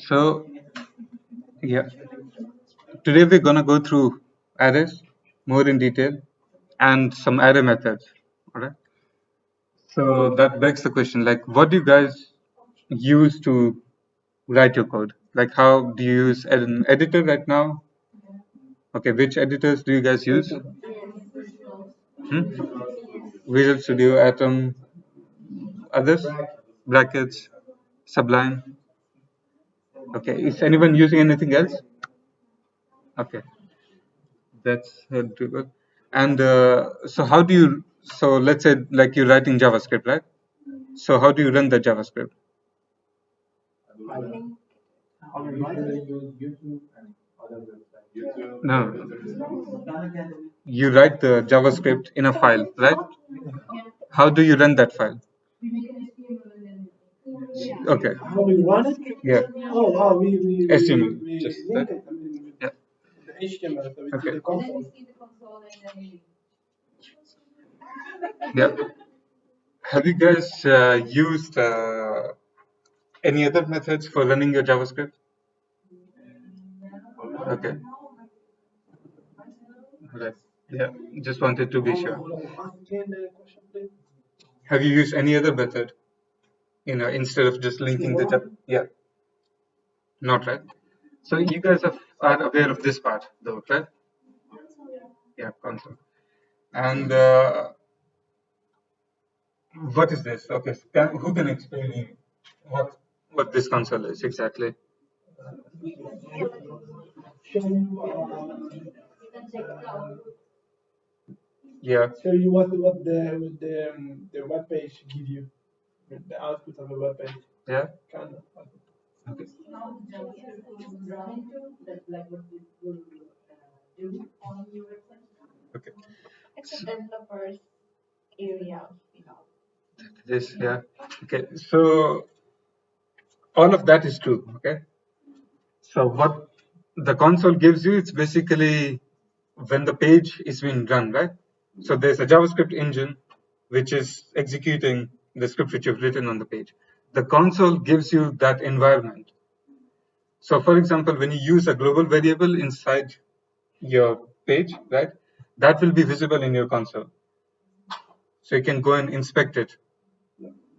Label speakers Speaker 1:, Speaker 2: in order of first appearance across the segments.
Speaker 1: So, yeah, today we're gonna go through arrays more in detail and some array methods. All right. So that begs the question, like, what do you guys use to write your code? Like, how do you use an editor right now? Okay, which editors do you guys use? Hmm? Visual Studio, Atom, others? Brackets, Sublime. Okay, is anyone using anything else? Okay, that's good. And so how do you, so let's say like you're writing JavaScript, right? So how do you run the JavaScript? No, you write the JavaScript in a file, right? How do you run that file? Okay.
Speaker 2: How we run it?
Speaker 1: Yeah.
Speaker 2: Oh, wow, we
Speaker 1: HTML, just
Speaker 2: link
Speaker 1: that.
Speaker 2: it. I mean,
Speaker 1: Yeah.
Speaker 2: the HTML, so we
Speaker 1: Okay.
Speaker 2: see the console.
Speaker 1: Yeah. Have you guys used any other methods for running your JavaScript? Okay. Right. Yeah. Just wanted to be sure.
Speaker 2: Again, the question, please.
Speaker 1: Have you used any other method? Instead of just linking the Java? Yeah. Not right. So you guys are aware of this part, though, right? Yeah, console. And what is this? Okay, who can explain me what this console is exactly?
Speaker 2: Show
Speaker 1: Yeah.
Speaker 2: you what the web page give you, the output of the web page.
Speaker 1: Yeah.
Speaker 2: Kind of.
Speaker 1: Okay. Okay. This, yeah. Okay. So all of that is true. Okay. So what the console gives you, it's basically when the page is being run, right? So there's a JavaScript engine which is executing the script which you've written on the page. The console gives you that environment. So for example, when you use a global variable inside your page, right, that will be visible in your console. So you can go and inspect it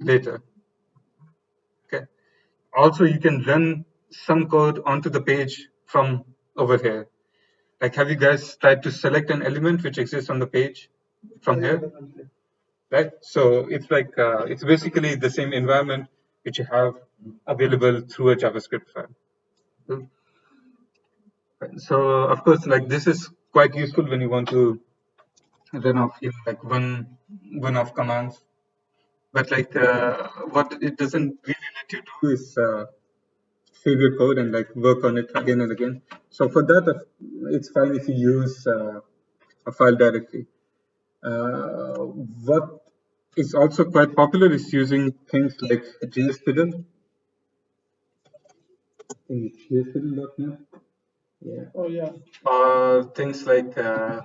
Speaker 1: later. Okay. Also, you can run some code onto the page from over here. Like, have you guys tried to select an element which exists on the page from here? Right. So it's like it's basically the same environment which you have available through a JavaScript file. So of course, like this is quite useful when you want to run off like one-off commands. But like what it doesn't really let you do is save your code and like work on it again and again. So for that, it's fine if you use a file directory. What is also quite popular is using things like JSFiddle. JSFiddle.net. Yeah.
Speaker 2: Oh yeah.
Speaker 1: Or things like JSBin.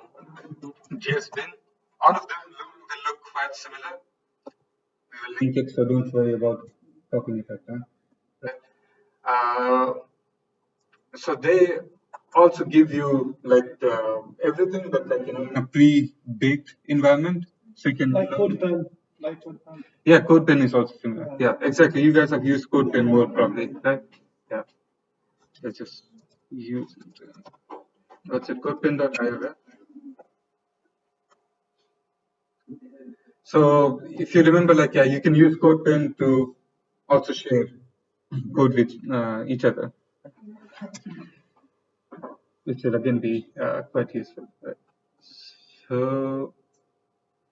Speaker 1: All of them will look quite similar. We will link it, so don't worry about copying it. Right? Uh, so they also give you like everything, but like in a pre-baked environment, so you can
Speaker 2: like CodePen. Like CodePen.
Speaker 1: Yeah, CodePen is also similar. Yeah, exactly. You guys have used CodePen more probably, right? Yeah. Let's just use what's it? CodePen.io. Right? So if you remember, like yeah, you can use CodePen to also share code with each other, which will again be quite useful. Right? So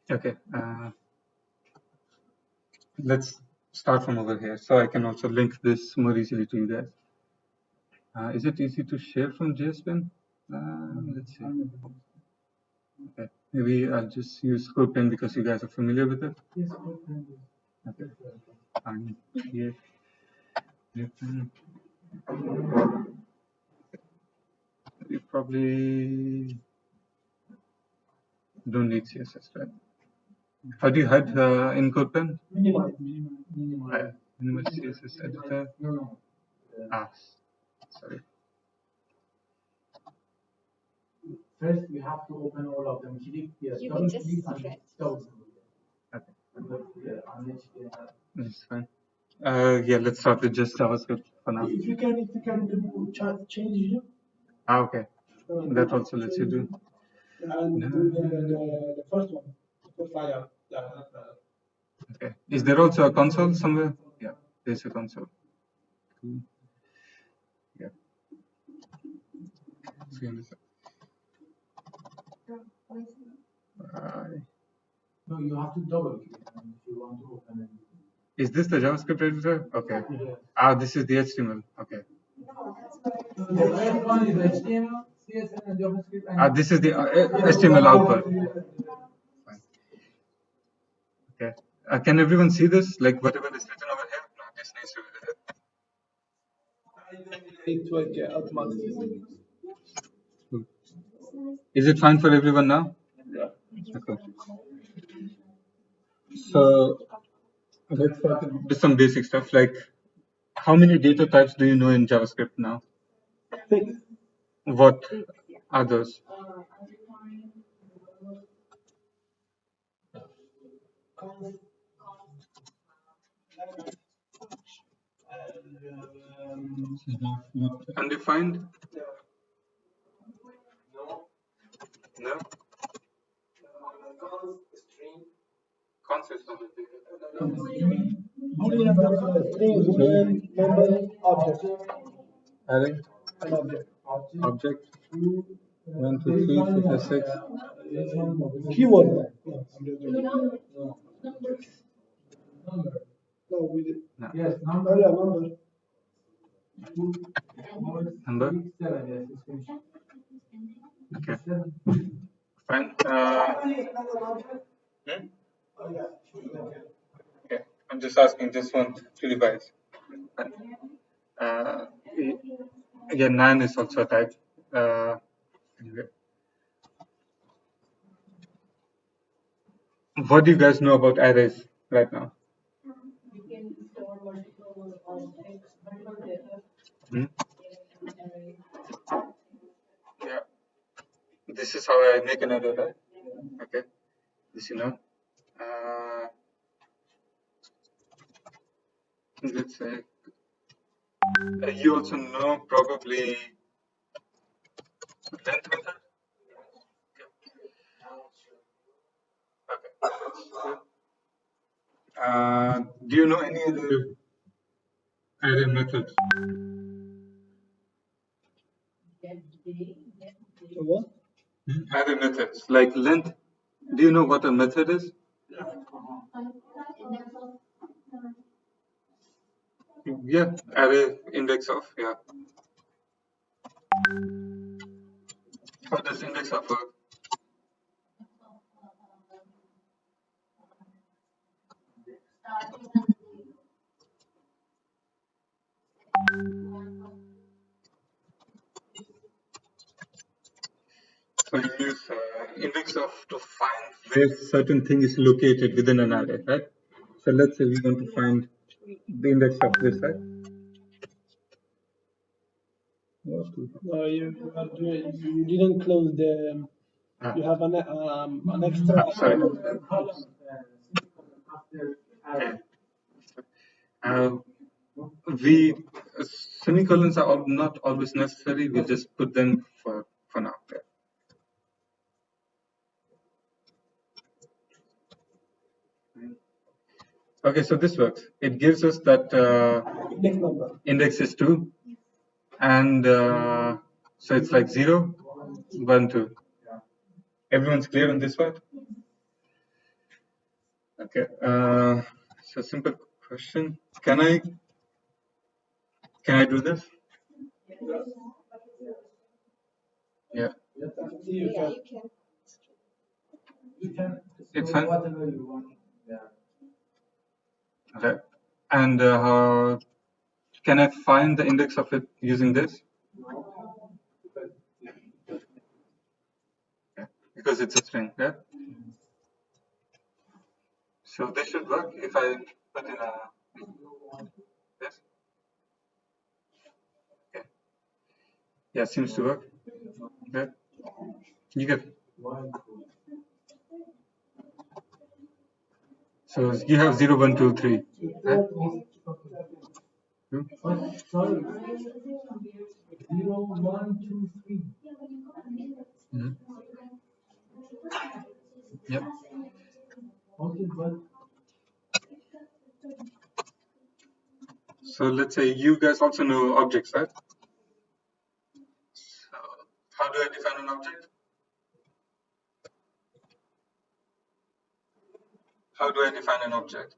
Speaker 1: okay, let's start from over here, so I can also link this more easily to you guys. Is it easy to share from JSPen? Let's see. Okay, maybe I'll just use CodePen because you guys are familiar with it.
Speaker 2: Yes,
Speaker 1: Okay, fine. Here. You probably don't need CSS, right? How do you hide in CodePen?
Speaker 2: Minimize.
Speaker 1: Minimize CSS editor.
Speaker 2: No.
Speaker 1: Ah, Sorry.
Speaker 2: First, we have to open all of them.
Speaker 3: You can just refresh.
Speaker 1: Okay. That's fine. Yeah, let's start with just JavaScript for now.
Speaker 2: If you can do change it.
Speaker 1: Okay. That also lets you do.
Speaker 2: And do the first one, the first layer.
Speaker 1: Okay. Is there also a console somewhere? Yeah, there's a console. Cool. Yeah.
Speaker 2: No, you have to double click if you want to open it.
Speaker 1: Is this the JavaScript editor? Okay. This is the HTML. Okay.
Speaker 2: The first one is HTML, CSS, and JavaScript.
Speaker 1: This is the HTML output. Fine. Okay. Can everyone see this? Like whatever is written over here? No, this needs to be there.
Speaker 2: It work automatically.
Speaker 1: Is it fine for everyone now?
Speaker 2: Yeah.
Speaker 1: Okay. So let's start with some basic stuff. Like, how many data types do you know in JavaScript now?
Speaker 2: 6.
Speaker 1: What are those? Undefined? No. Concept of
Speaker 2: Boolean, string, boolean, number, object.
Speaker 1: array,
Speaker 2: An object.
Speaker 1: object, 1, 2, 3, 4, 5, 6.
Speaker 2: Keyword. No, we did.
Speaker 1: No.
Speaker 2: Yes, number. Oh, yeah, number.
Speaker 1: Number?
Speaker 2: 7, yes, it's finished.
Speaker 1: Okay. Fine. Okay. I'm just asking just one to revise. Again, 9 is also a type. Anyway. What do you guys know about arrays right now? Hmm? Yeah. This is how I make an array, right? Okay. This you know. Let's say you also know probably length method. Okay. Do you know any other array methods?
Speaker 2: What?
Speaker 1: Array methods like length. Do you know what a method is? Yeah, array index of, yeah. How does index of work? So you use index of to find where certain thing is located within an array, right? So let's say we want to find the index of this, right?
Speaker 2: No, you didn't close the. You have an extra.
Speaker 1: Sorry. We semicolons are not always necessary. We'll just put them for now. Okay. Okay, so this works. It gives us that
Speaker 2: Index number.
Speaker 1: index is 2, and so it's like 0, 1, 2. Everyone's clear on this part? Okay. So simple question. Can I do this? Yeah.
Speaker 3: Yeah, you can.
Speaker 1: It's fine.
Speaker 2: Whatever you want. Yeah.
Speaker 1: Okay. And can I find the index of it using this? Yeah. Because it's a string, yeah? So this should work if I put in a this. Okay. Yeah, seems to work. Okay. You get. So you have 0, 1, 2, 3. Right?
Speaker 2: Sorry. 0, 1, 2, 3.
Speaker 1: Mm-hmm. Yep.
Speaker 2: Okay, but
Speaker 1: So let's say you guys also know objects, right? So how do I define an object? How do I define an object?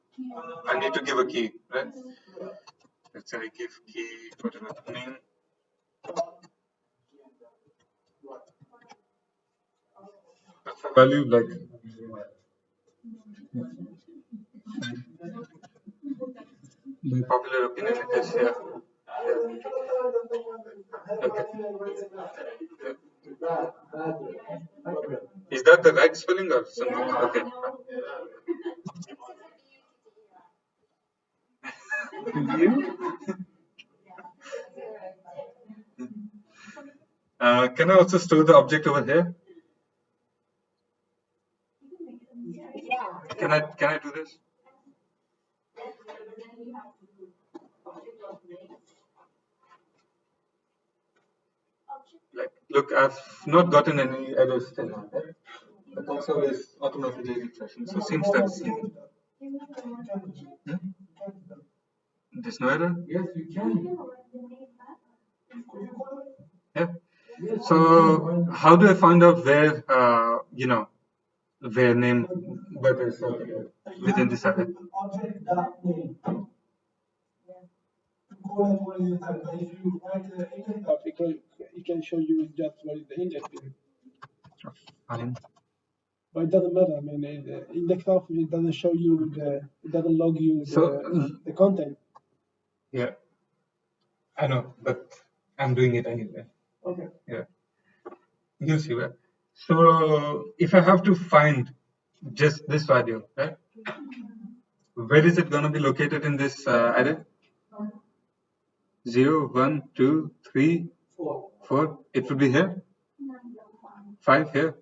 Speaker 1: I need to give a key, right? Let's say I give key whatever name. That's a value like my popular opinion it is here. Okay. Is that the right spelling or something? Okay. You? Can I also store the object over here? Can I do this? Like, look, I've not gotten any errors till now. Right? The console is automatically refreshing, so seems that's there's no error.
Speaker 2: yes, you can.
Speaker 1: Yeah. So how do I find out where where name whether it's within this array?
Speaker 2: Object that name. If you write the index of it can show you just what is the index is.
Speaker 1: Fine.
Speaker 2: But it doesn't matter. I mean, the index of it doesn't show you it doesn't log you the content.
Speaker 1: Yeah, I know, but I'm doing it anyway.
Speaker 2: Okay.
Speaker 1: Yeah, you'll see that. So if I have to find just this value, right? Where is it going to be located in this array? 0, 1, 2, 3, 4. It would be here. 5 here.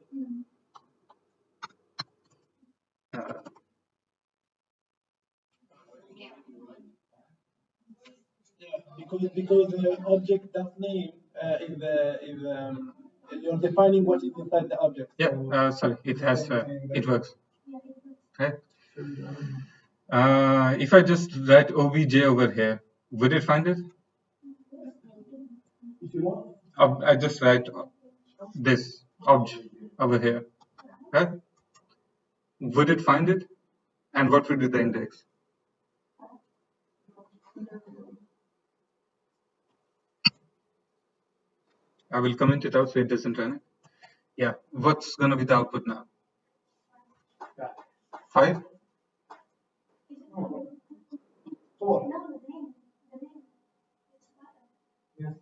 Speaker 2: Because the object that name is you're defining what is inside the object.
Speaker 1: Yeah.
Speaker 2: So
Speaker 1: Sorry, it has. It works. Okay. If I just write obj over here, would it find it?
Speaker 2: if you want,
Speaker 1: I just write this obj over here, right? Would it find it? And what would be the index? I will comment it out so it doesn't run it. Yeah. What's going to be the output now? 5?
Speaker 2: 4. Yes,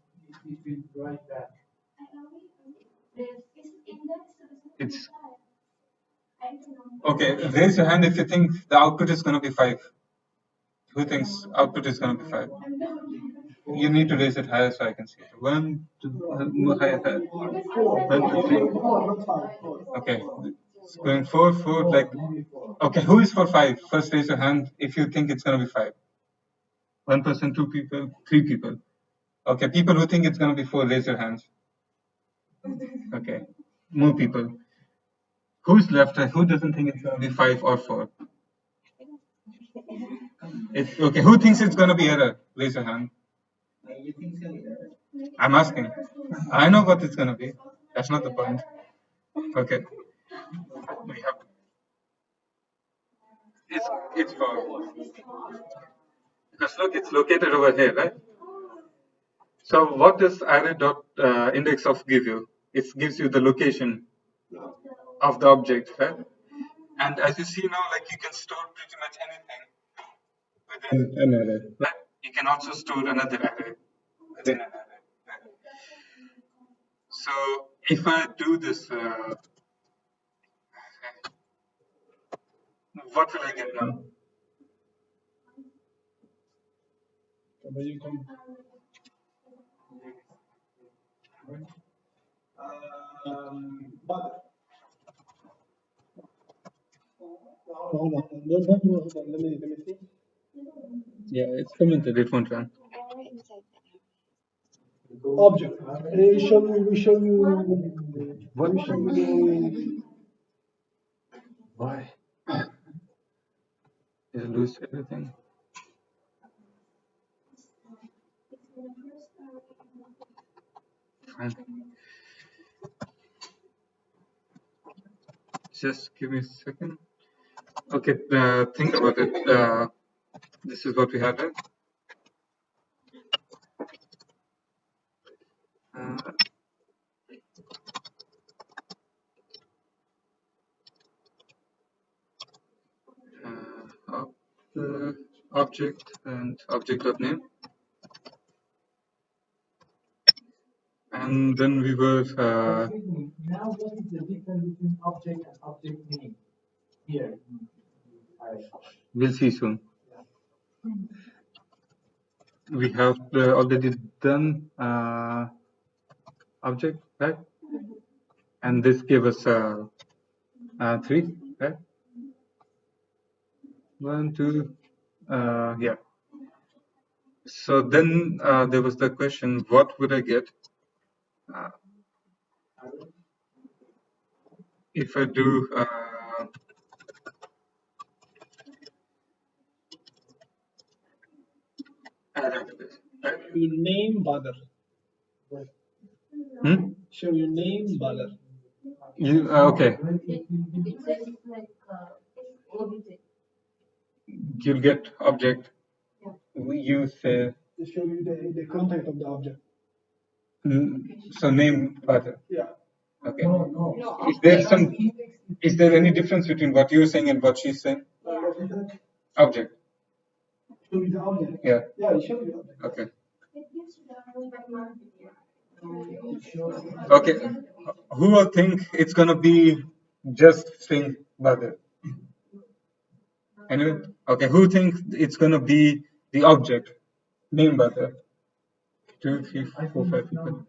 Speaker 2: if you write that.
Speaker 1: It's okay. Raise your hand if you think the output is going to be 5. Who thinks output is going to be 5? You need to raise it higher so I can see it. 1, 2, higher, higher. 1, 2, 3. Okay. It's going 4, 4, like. Okay, who is for 5? First raise your hand if you think it's going to be 5. 1 person, 2 people, 3 people. Okay, people who think it's going to be 4, raise your hands. Okay, more people. Who's left? Who doesn't think it's going to be 5 or 4? Okay, who thinks it's going to be error? Raise your hand. I'm asking. I know what it's going to be. That's not the point. Okay. We have. It's 4. Because look, it's located over here, right? So what does array dot index of give you? It gives you the location of the object, right? And as you see now, like you can store pretty much anything within an array, right? You can also store another array within an array. Right? So if I do this, what will I get now?
Speaker 2: But you can But hold on. Hold on. Let me see.
Speaker 1: Yeah, it's commented. It won't run.
Speaker 3: Error inside
Speaker 2: Object. We show you.
Speaker 1: What?
Speaker 2: We show you.
Speaker 1: Why? Did I lose everything? Fine. Just give me a second. Okay, think about it. This is what we have here. Object and object.name. And then we were.
Speaker 2: Now, what is the difference between object and object name? Here.
Speaker 1: We'll see soon. We have already done object, right? And this gave us 3, right? 1, 2, yeah. So then there was the question, what would I get if I do add after this, right?
Speaker 2: Your name, bother. Show your name, bother.
Speaker 1: You okay? You'll get object. You say
Speaker 2: To show you the content of the object.
Speaker 1: so name button.
Speaker 2: Yeah.
Speaker 1: Okay. No. Is there any difference between what you're saying and what she's saying? Object.
Speaker 2: Show you the object.
Speaker 1: Yeah.
Speaker 2: Yeah, you show you the object.
Speaker 1: Okay. Okay. Who will think it's gonna be just string button? Anyone? Okay. Who thinks it's gonna be the object name button? 2, 3, 4, 5 people.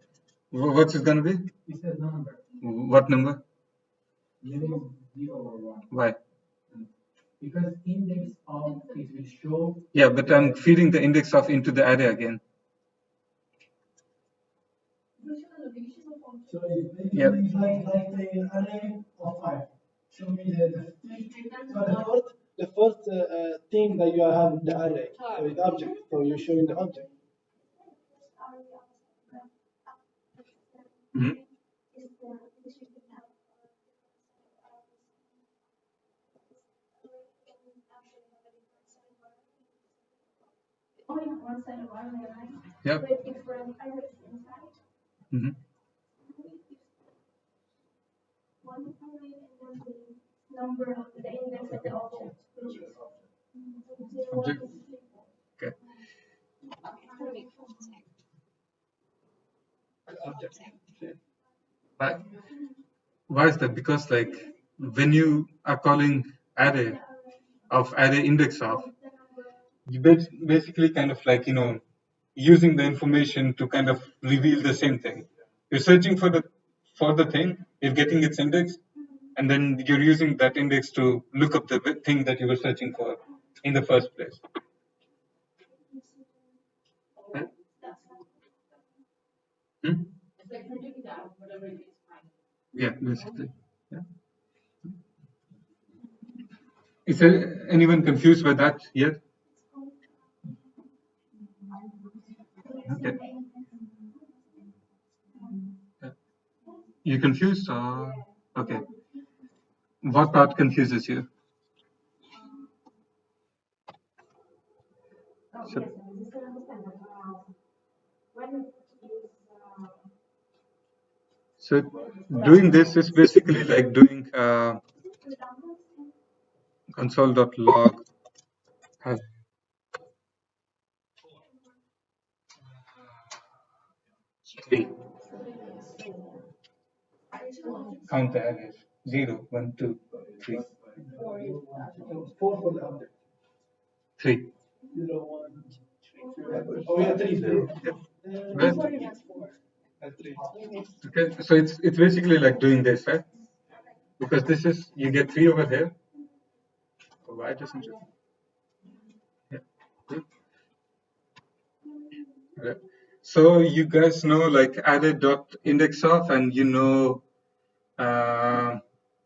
Speaker 1: What's it gonna be?
Speaker 2: It says number.
Speaker 1: What number?
Speaker 2: 0 or 1.
Speaker 1: Why?
Speaker 2: Because index of it will show.
Speaker 1: Yeah, but I'm feeding the index of into the array again.
Speaker 2: So it's
Speaker 1: Yeah.
Speaker 2: like an array of 5. Show me the first thing that you have in the array. So it's object. So you're showing the object.
Speaker 1: Mhm. Yeah. Mhm. Object. Okay. Why is that? Because like when you are calling array of array index of, you basically kind of like using the information to kind of reveal the same thing. You're searching for the thing, you're getting its index, and then you're using that index to look up the thing that you were searching for in the first place. Right? Hmm? Yeah, basically. Yeah. Is there anyone confused by that yet? Okay. You confused? Or okay. What part confuses you? So doing this is basically like doing console.log has three. Count the arrays. 0, 1, 2, 3.
Speaker 2: 4 for the object.
Speaker 1: 3.
Speaker 2: 0, 1, 3. Oh, yeah, 3.
Speaker 1: Yeah. Right? Okay, so it's basically like doing this, right? Because this is, you get 3 over here. So why doesn't it? Yeah. Good. Okay. So you guys know like array dot index of, and you know,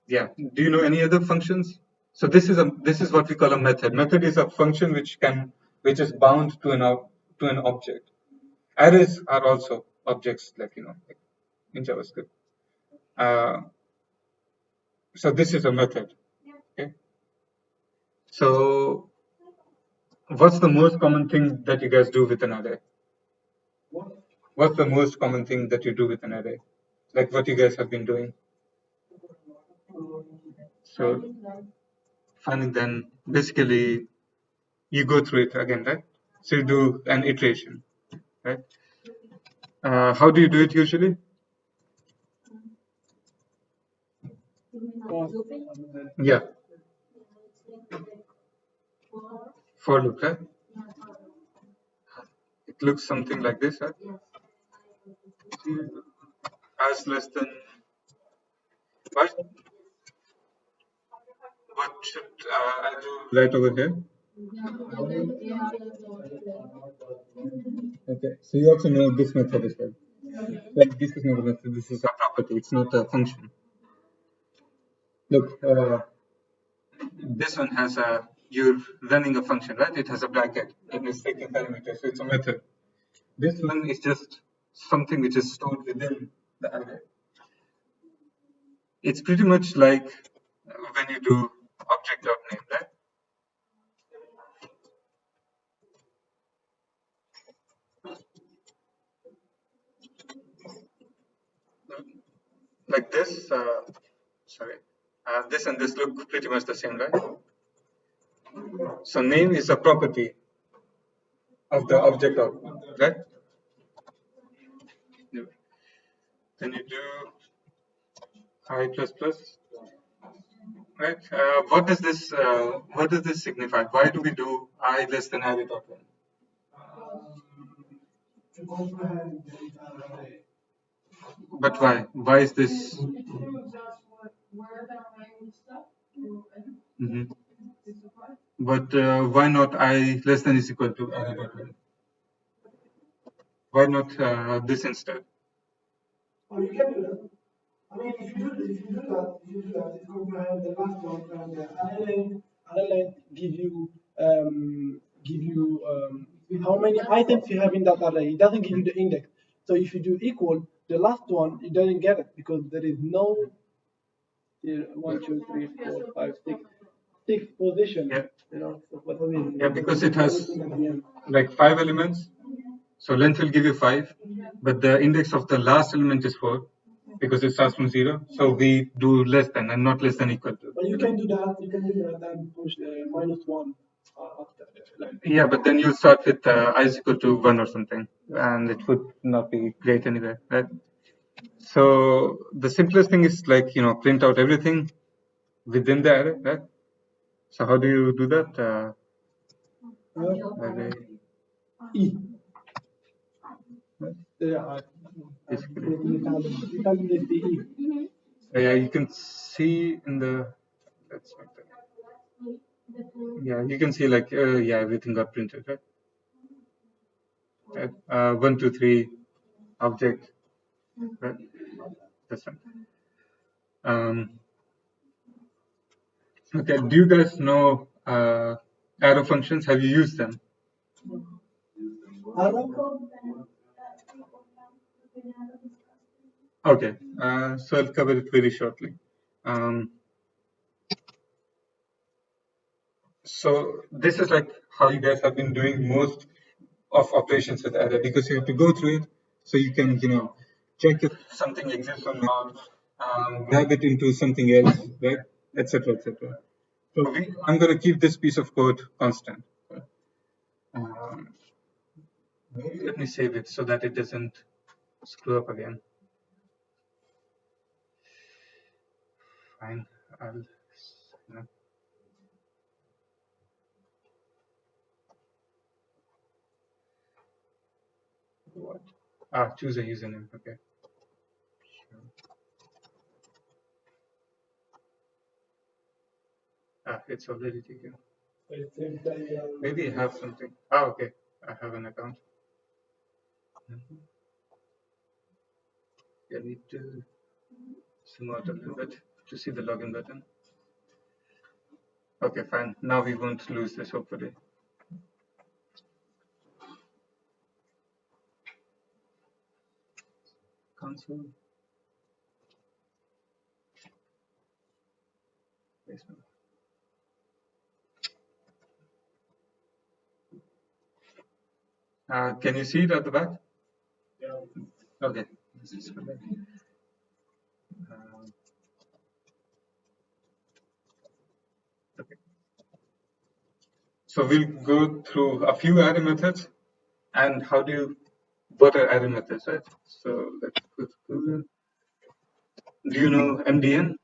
Speaker 1: yeah. Do you know any other functions? So this is what we call a method. Method is a function which is bound to to an object. Arrays are also objects, like like in JavaScript. Uh, so this is a method. Okay. So what's the most common thing that you guys do with an array? What's the most common thing that you do with an array? Like what you guys have been doing. So finding, then basically you go through it again, right? So you do an iteration, right? How do you do it usually? Yeah, for loop, right? It looks something like this, right? As less than what? What should I do right over here? Okay, so you also know this method as well. Like this is not a method, this is a property, it's not a function. Look, this one has you're running a function, right? It has a bracket and it's taking parameters, so it's a method. This one is just something which is stored within the array. It's pretty much like when you do object.name, right? Like this, sorry, this and this look pretty much the same, right? So name is a property of the object of, right? Then you do I plus plus, right? What does this signify? Why do we do I less than array dot one? But why? Why is this? Mhm. But why not I less than is equal to array dot one? Why not this instead?
Speaker 2: Well, you can do that. I mean, if you do that, it's going to have the last one and the array give you how many items you have in that array. It doesn't give you the index. So if you do equal, the last one it doesn't get it because there is no 1, 2, 3, 4, 5, 6, 6 position.
Speaker 1: Yeah.
Speaker 2: So what I mean.
Speaker 1: Yeah, because it has like 5 elements. So length will give you 5, but the index of the last element is 4 because it starts from 0. So we do less than and not less than equal to.
Speaker 2: But you can do that. You can do that and push the -1 after.
Speaker 1: Yeah, but then you start with I is equal to 1 or something, and it would not be great anyway, right? So the simplest thing is like, print out everything within the array, right? So how do you do that? Array.
Speaker 2: E.
Speaker 1: Right?
Speaker 2: Yeah.
Speaker 1: Basically.
Speaker 2: You can do the E.
Speaker 1: Yeah, you can see in the, that's not the, yeah, you can see like, yeah, everything got printed, right? Right. 1, 2, 3, object, right? That's right. Okay, do you guys know arrow functions? Have you used them? Okay, so I'll cover it very shortly. So this is like how you guys have been doing most of operations with array, because you have to go through it, so you can check if something exists or not, grab it into something else, right, etc., etc. So I'm going to keep this piece of code constant. Um, Let me save it so that it doesn't screw up again. Fine. I'll, what? Choose a username. Okay. It's already taken. Maybe I have something. Okay. I have an account. I need to zoom out a little bit to see the login button. Okay, fine. Now we won't lose this, hopefully. Console. Basement. Can you see it at the back? Yeah. Okay. This is for that. Okay. So we'll go through a few array methods and what are array methods, right? So let's go through. Do you know MDN?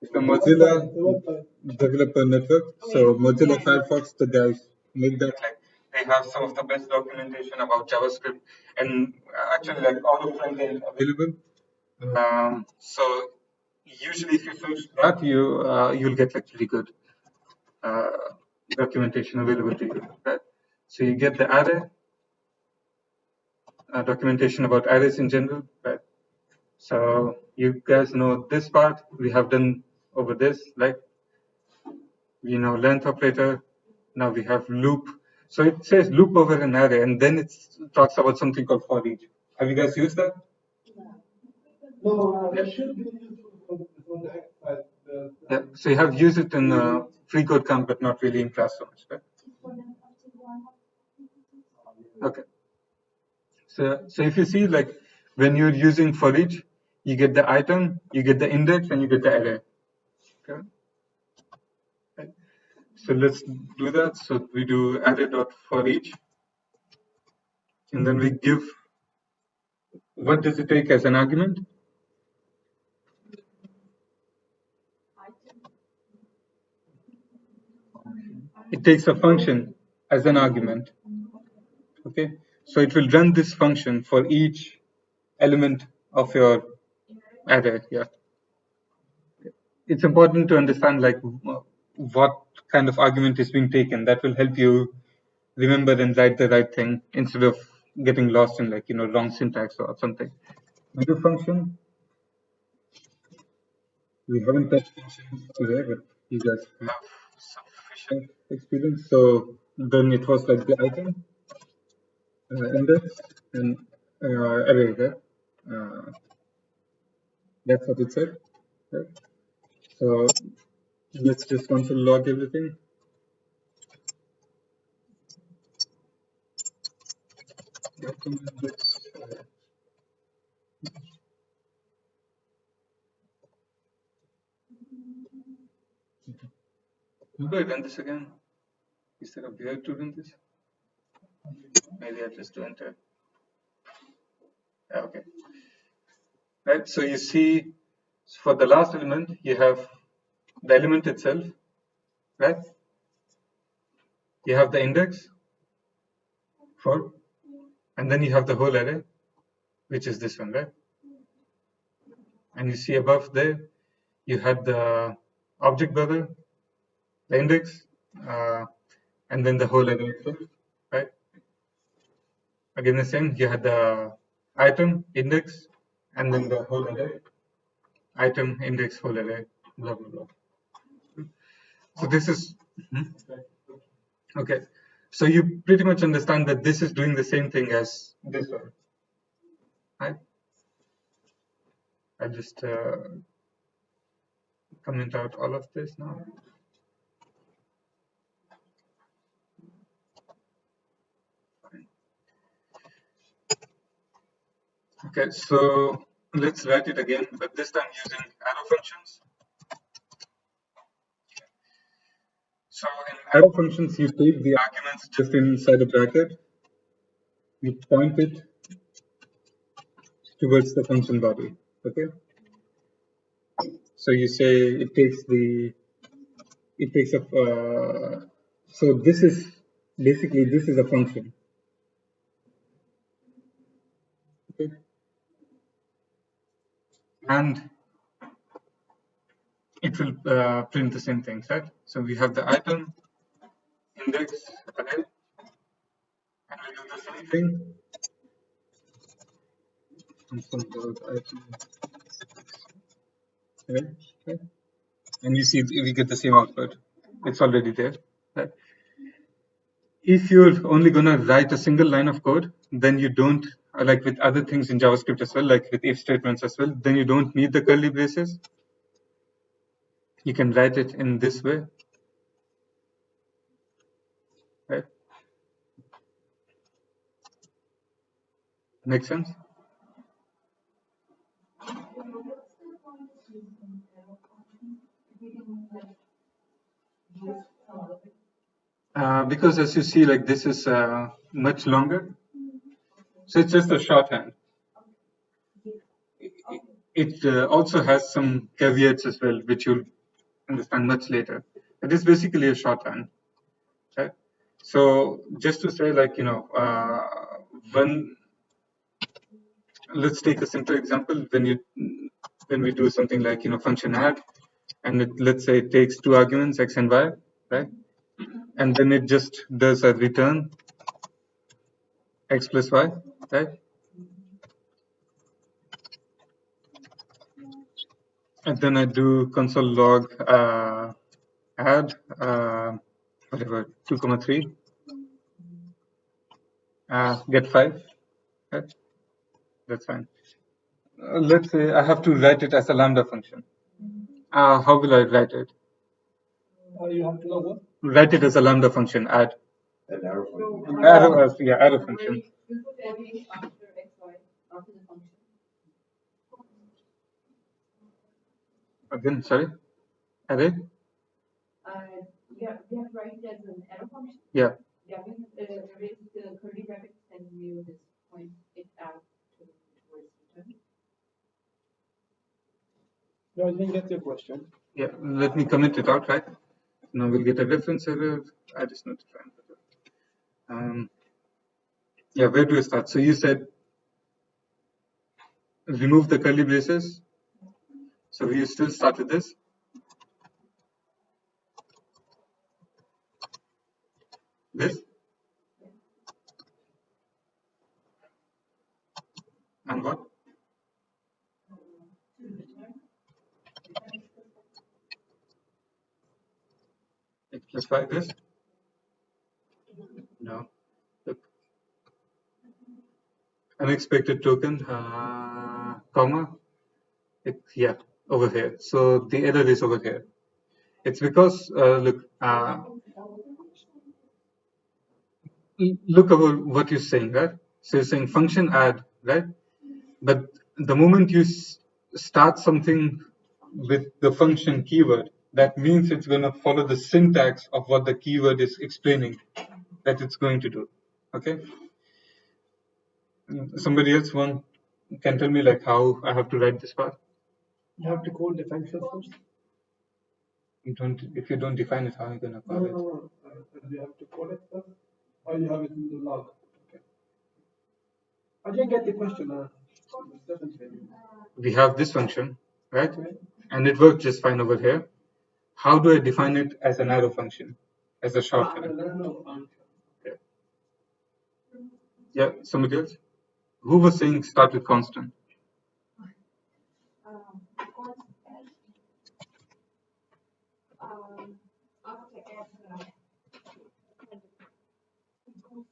Speaker 1: It's the Mozilla Developer Network. So Mozilla Firefox, the guys make that. Like they have some of the best documentation about JavaScript and actually like all the front end available. So usually if you search that, you'll get like really good documentation available to you. Right? So you get the array documentation about arrays in general. Right? So you guys know this part we have done over this, like we know length operator. Now we have loop. So it says loop over an array, and then it talks about something called for each. Have you guys used that?
Speaker 2: No, that should be useful for the exercise.
Speaker 1: Yeah. So you have used it in free code camp, but not really in class so much, right? Okay. So if you see, like when you're using for each, you get the item, you get the index, and you get the array. Okay. Right. So let's do that. So we do array dot for each, and then we give what does it take as an argument? It takes a function as an argument. Okay, so it will run this function for each element of your array. Yeah, it's important to understand like what kind of argument is being taken. That will help you remember and write the right thing instead of getting lost in like wrong syntax or something. We do function. We haven't touched functions today, but you guys have sufficient experience. So then it was like the item, index, and array. Right? That's what it said. Right? So let's just console log everything. Maybe I run this again. Is there a way to run this? Maybe I just do enter. Okay. Right. So you see, for the last element, you have the element itself, right? You have the index for, and then you have the whole array, which is this one, right? And you see above there, you had the object buffer, the index, and then the whole array itself, right? Again, the same, you had the item, index, and then the whole array, item, index, whole array, blah, blah, blah. So this is, okay. So you pretty much understand that this is doing the same thing as this one, right? I'll just comment out all of this now. Okay, so let's write it again, but this time using arrow functions. So in arrow functions, you take the arguments just inside a bracket, you point it towards the function body. Okay. So you say it takes a. So this is basically a function. Okay. And it will print the same things, right? So we have the item, index, array, and we do the same thing. Item, array, okay. And you see we get the same output. It's already there, right? If you're only going to write a single line of code, then you don't, like with other things in JavaScript as well, like with if statements as well, then you don't need the curly braces. You can write it in this way, right? Make sense? Because as you see, like this is much longer, so it's just a shorthand. It also has some caveats as well, which you'll understand much later. It is basically a shorthand, right? So just to say, like, when, let's take a simple example. When we do something like, function add, and let's say it takes 2 arguments, x and y, right? And then it just does a return x plus y, right? And then I do console log add whatever 2,3 get 5, right? That's fine. Let's say I have to write it as a lambda function. How will I write it?
Speaker 2: You have to know what?
Speaker 1: Write it as a lambda function. Add.
Speaker 4: An arrow function.
Speaker 1: Arrow function.
Speaker 3: You put array after x, y, after the function.
Speaker 1: Again, sorry. Array.
Speaker 3: You have to write it as an arrow function.
Speaker 1: Yeah.
Speaker 3: Yeah, we erase the curly brackets and we will just point it out towards return.
Speaker 2: No, I didn't get your question.
Speaker 1: Yeah. Let me comment it out, right? Now we'll get a reference error. I just need to try and put it. Yeah, where do I start? So you said remove the curly braces. So we still start with this. This. And what? X plus 5 is? No. Look. Unexpected token, comma. Yeah, over here. So the error is over here. It's because, look over what you're saying, right? So you're saying function add, right? But the moment you start something with the function keyword, that means it's going to follow the syntax of what the keyword is explaining that it's going to do. Okay. Somebody else can tell me like how I have to write this part?
Speaker 2: You have to call the function first.
Speaker 1: If you don't define it, how are you going to call it?
Speaker 2: No. You have to call it first, or you have it in the log. Okay. I didn't get the question.
Speaker 1: We have this function, right? And it works just fine over here. How do I define it as an arrow function, as a shorthand? Okay. Yeah, somebody else? Who was saying start with constant?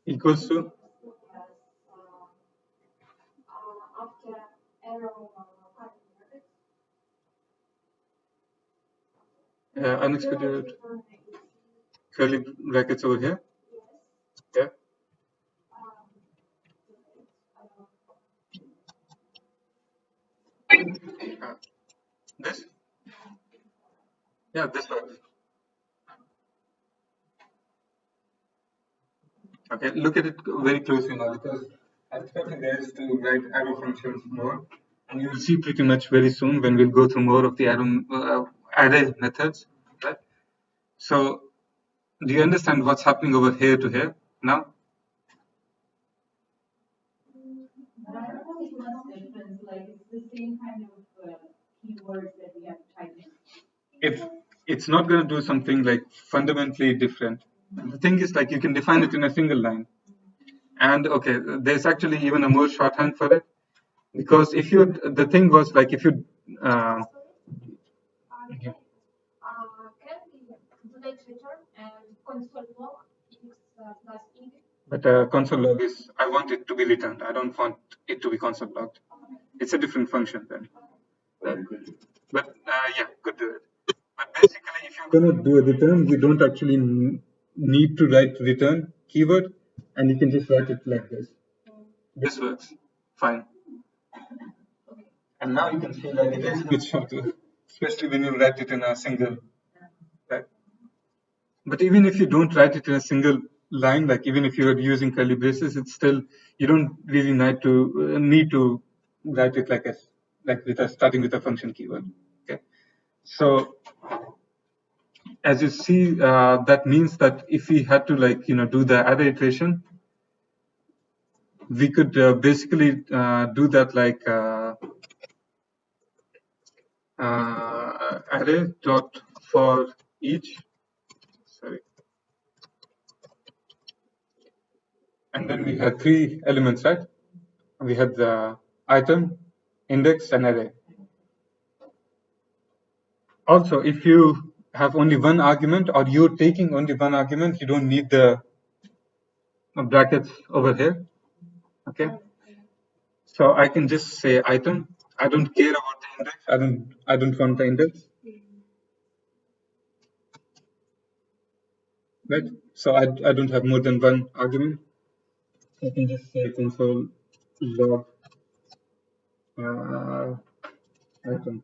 Speaker 1: Equals to? Unexpected curly brackets over here. Yeah. This? Yeah, this works. Okay, look at it very closely now because I expect guys to write arrow functions more, and you'll see pretty much very soon when we'll go through more of the array methods, right? So, do you understand what's happening over here to here now?
Speaker 3: But I don't know if much difference, like it's the same kind of keywords that we have to type in.
Speaker 1: It's not going to do something like fundamentally different. The thing is, like, you can define it in a single line. And okay, there's actually even a more shorthand for it, because if you, the thing was like, if you
Speaker 4: Can we do like return and console log x plus int?
Speaker 1: but console log is, I want it to be returned. I don't want it to be console logged. It's a different function then. But yeah, could do it. But basically, if you're going to do a return, you don't actually need to write return keyword, and you can just write it like this. This works fine. And now you can see that it is a bit shorter, especially when you write it in a single. Right? But even if you don't write it in a single line, like even if you're using curly braces, it's still, you don't really need to write it like with a starting with a function keyword. Okay, so as you see, that means that if we had to do the array iteration, we could basically do that like array dot for each, sorry, and then we had three elements, right? We had the item, index, and array. Also, if you have only one argument, or you're taking only one argument, you don't need the brackets over here. Okay, so I can just say item. I don't care about the index. I don't want the index. Right? So I don't have more than one argument. I can just say console log item,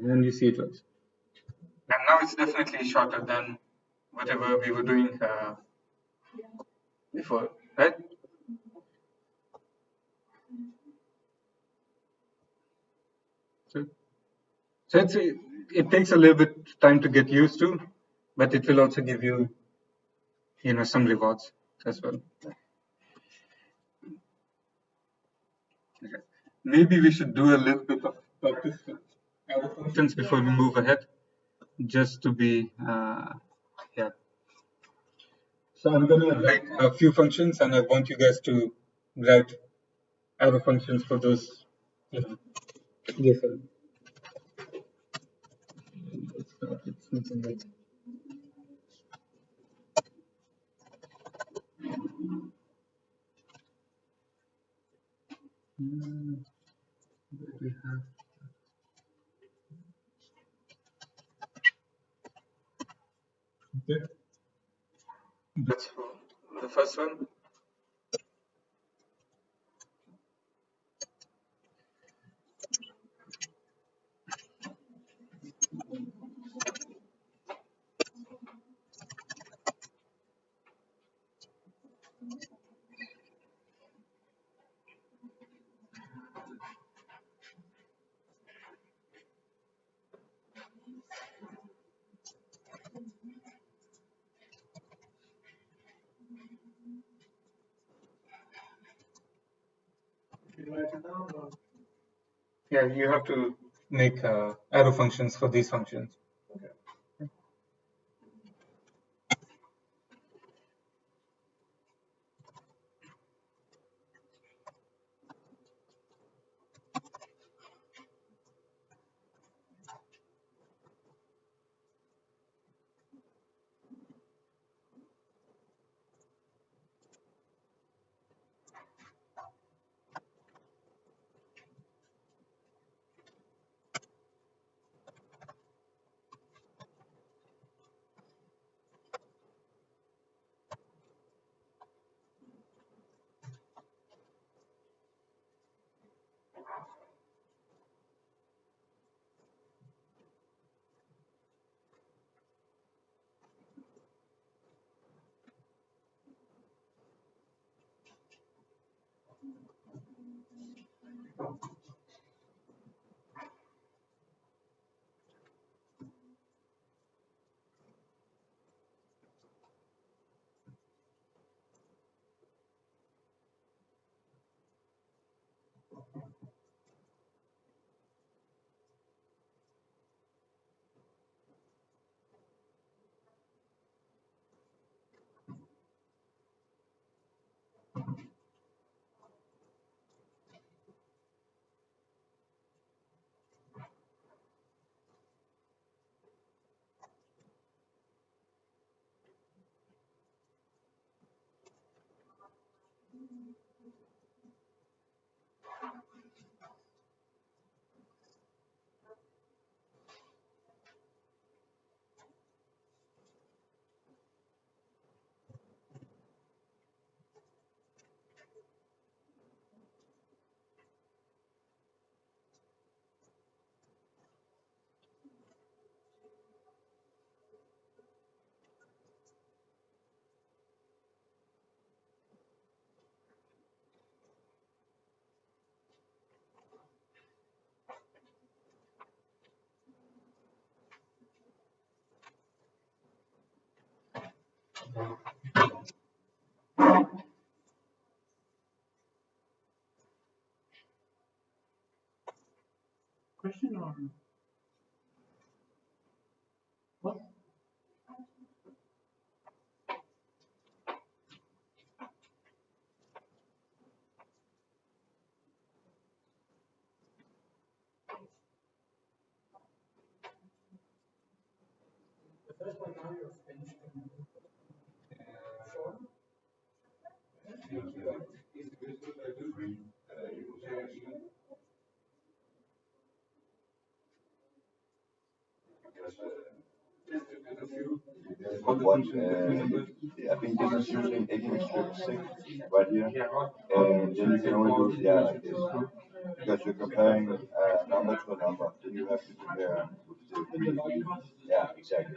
Speaker 1: and you see it works. And now it's definitely shorter than whatever we were doing before, right? So it takes a little bit time to get used to, but it will also give you, some rewards as well. Okay. Maybe we should do a little bit of practice with other functions before we move ahead, just to be, yeah. So I'm going to write a few functions, and I want you guys to write other functions for those. Yes, sir. Let's start with something like. Where do we have? Okay. That's for the first one. Yeah, you have to make arrow functions for these functions.
Speaker 2: Question or what?
Speaker 5: What, I think this is using 18 right here, and then you can only do like this, because you're comparing a number to a number, then you have to compare with the yeah, exactly.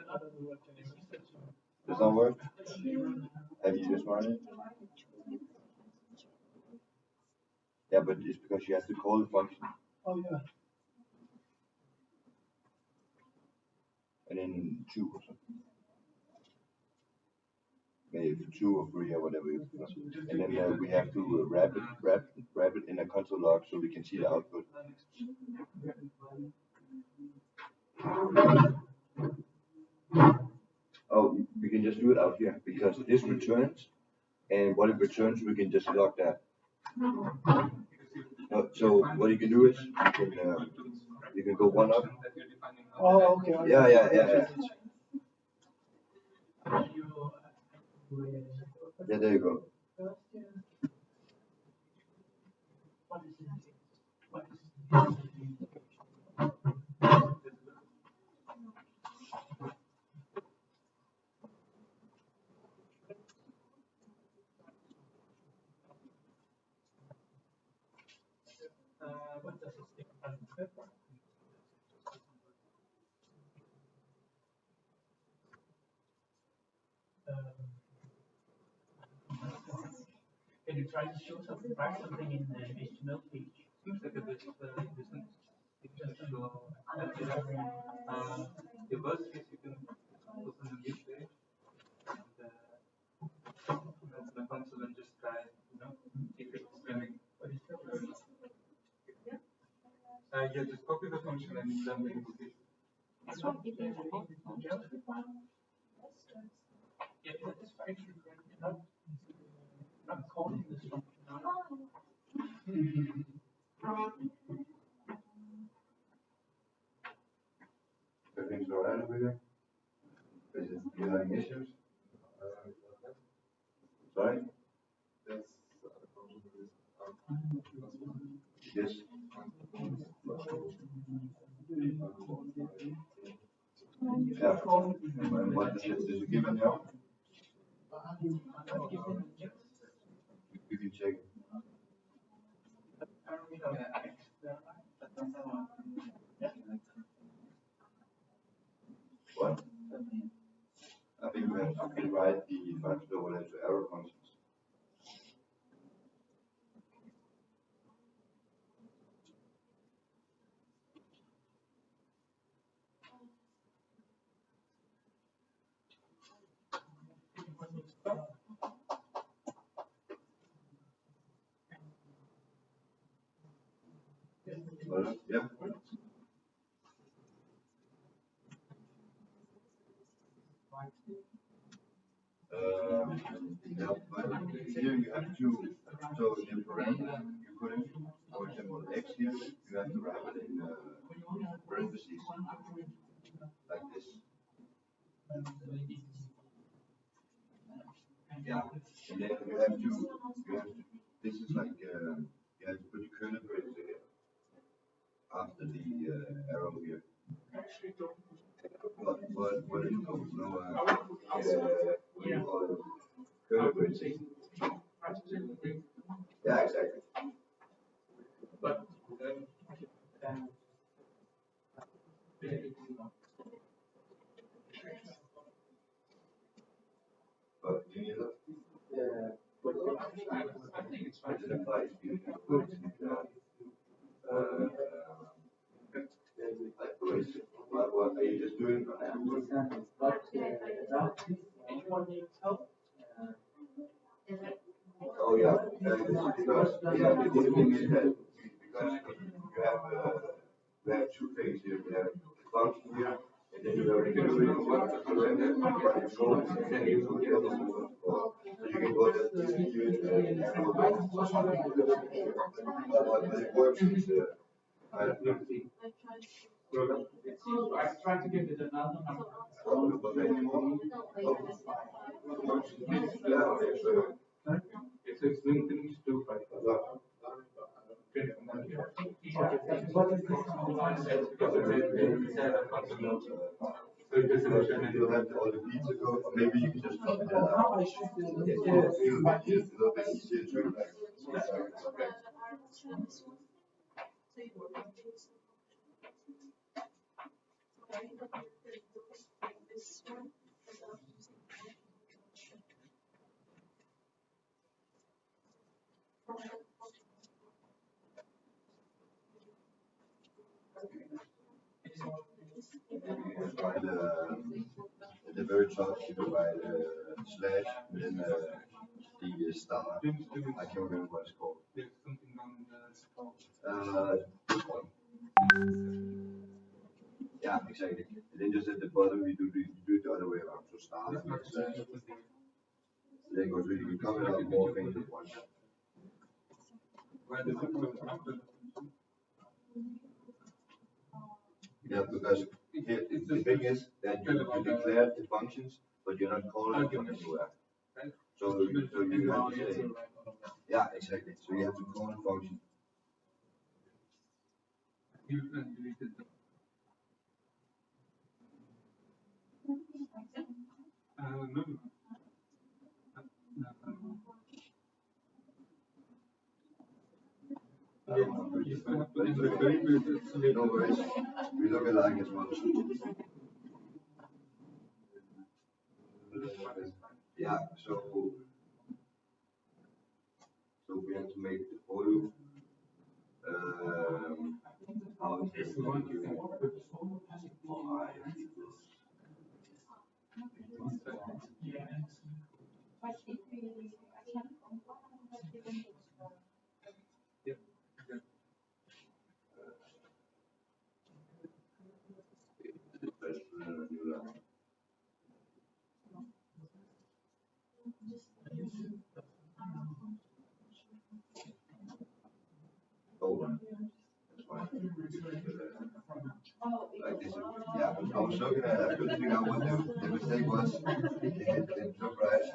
Speaker 5: Does that work? Have you just run it? Yeah, but it's because you have to call the function.
Speaker 2: Oh yeah.
Speaker 5: And then 2 or something. Maybe 2 or 3 or whatever you prefer. And then we have to wrap it in a console log so we can see the output. Oh, we can just do it out here because this returns, and what it returns we can just log that. So what you can do is you can go one up.
Speaker 2: Oh, okay.
Speaker 5: Yeah. Yeah, there you go.
Speaker 6: Can you try to show something, write something in the HTML page? Seems like a bit of business. You can show your worst case, you can open the view page and open the console and just try, if it's running. Yeah, just copy the function and then the invocation. Yeah, that is fine. Not calling this function out.
Speaker 5: Everything's alright over here? Is it, you having issues? Sorry? Yes. Yeah. And what is it given now? You can check. What? I think we have to rewrite the function over to error functions. Yeah. Yeah, but here you have to, so in parameter you put in, for example, x here, you have to wrap it in parentheses, like this. Yeah. And then you have to, this is like, you have to put the kernel brace after the arrow here. What is it called? No, what do you call it? Kernel brace. Yeah, exactly.
Speaker 6: But
Speaker 5: But you need to.
Speaker 6: I think it's fine.
Speaker 5: It implies you can put like brace. What are you just doing on that?
Speaker 6: Anyone needs help?
Speaker 5: Oh yeah, because yeah, the thing is that because you have two things here. You have the function here, and then you have the generator one to correct it, but it's going to send you to the other one. So you can go to the and arrow. But it works with I don't know.
Speaker 6: I tried to give it another number.
Speaker 5: Yeah, okay, so
Speaker 6: It's linked to
Speaker 5: you'll have all the pizza go, or maybe you can just cut it out. It'll be a little bit easier to like. By the very top, you go by the slash, and then the star. I can't remember what it's called.
Speaker 1: There's something on
Speaker 5: This one. Yeah, exactly. And then just at the bottom, you do it the other way around. So star and then slash. Then goes really, you can cover up more things at once. Yeah, because here, the thing is that you declare the functions, but you're not calling them anywhere. So you have to say, yeah, exactly. So you have to call a function.
Speaker 1: No.
Speaker 5: No worries. We look alike as well. Yeah, so we have to make the photo. How is it going to like this? Yeah, I was looking at it, I couldn't figure out what the mistake was. It took right.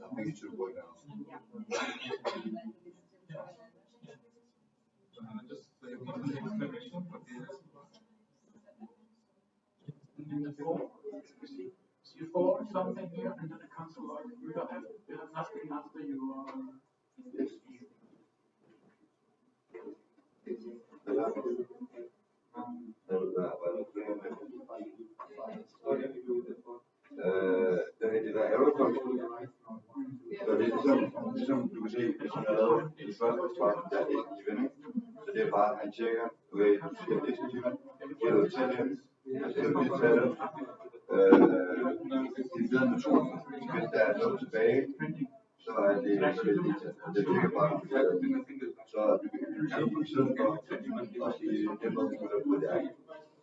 Speaker 5: I think it should work now.
Speaker 6: C4 something here and then a console log. You have nothing after you
Speaker 5: Den er det der arrow-funktion. Så det er ligesom du kan se, hvis han har lavet den første strøm, der er ikke given, ikke? Så det er bare, at han tjekker, okay, du siger, det skal given, giver du til det, altså det er lidt til det, divideret med 2, hvis der er noget tilbage, så er det lige til, det tjekker bare, så du kan sige, i stedet for at sige, det må vi gøre på det her,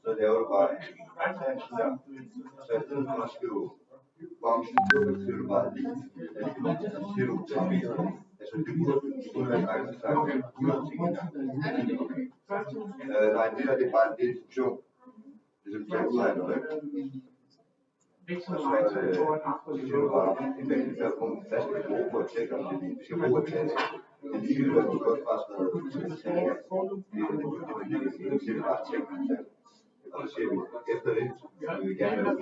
Speaker 5: så laver du bare en tag der, så i stedet for at skrive function, så skriver du bare lige, så siger du til meter, altså det burde være faktisk sagt 100 ting i gang. Nej, det her det er bare en funktion. Det er som tag ud af noget. Og så siger du bare, en mængde der på en fast brug på at tjekke, om det vi skal bruge at tage. Men ligegyldigt, at du godt bare skriver, det er bare tjekke. Og så siger vi, efter det, så vil vi gerne have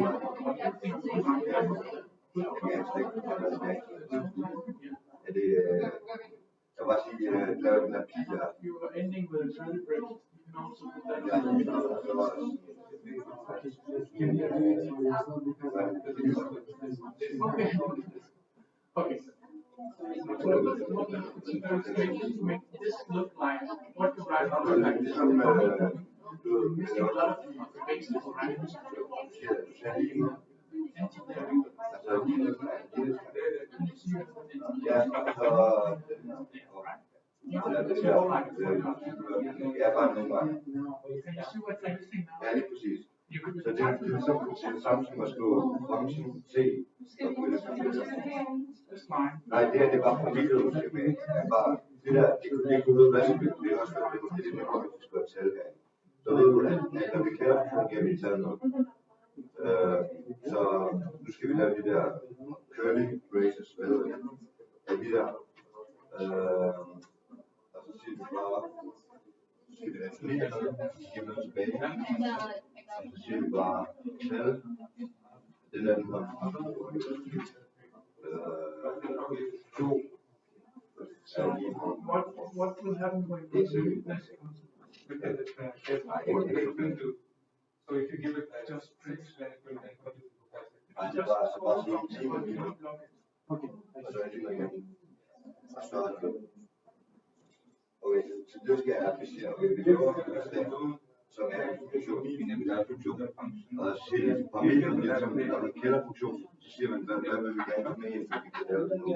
Speaker 5: er det, jeg vil bare sige, lave den her pige her.
Speaker 6: Okay. Make this look like what the right look like.
Speaker 5: Ja, lige præcis. Så det er det samme som at skrive function C. Nej, det er bare familie, du skal med. Bare det der, det kunne ved, hvad som det er også det, det er godt, at du skriver tal her. Så ved du, at når vi kalder fungerer vi tal noget. Så nu skal vi lave de der curly braces, hvad hedder det? Ja, de der. Og så siger vi bare, så skal vi returnere noget, så giver vi noget tilbage. Og så siger vi bare tal. Den der, den her. 2.
Speaker 6: What will happen when
Speaker 1: So if you give it just print, then it will encode it.
Speaker 5: Okay, så det skal jeg applicere. Vi laver som er en funktion, og så siger vi parametre, når man kender funktionen, så siger man, hvad vil vi gerne have med, for vi kan lave det nu.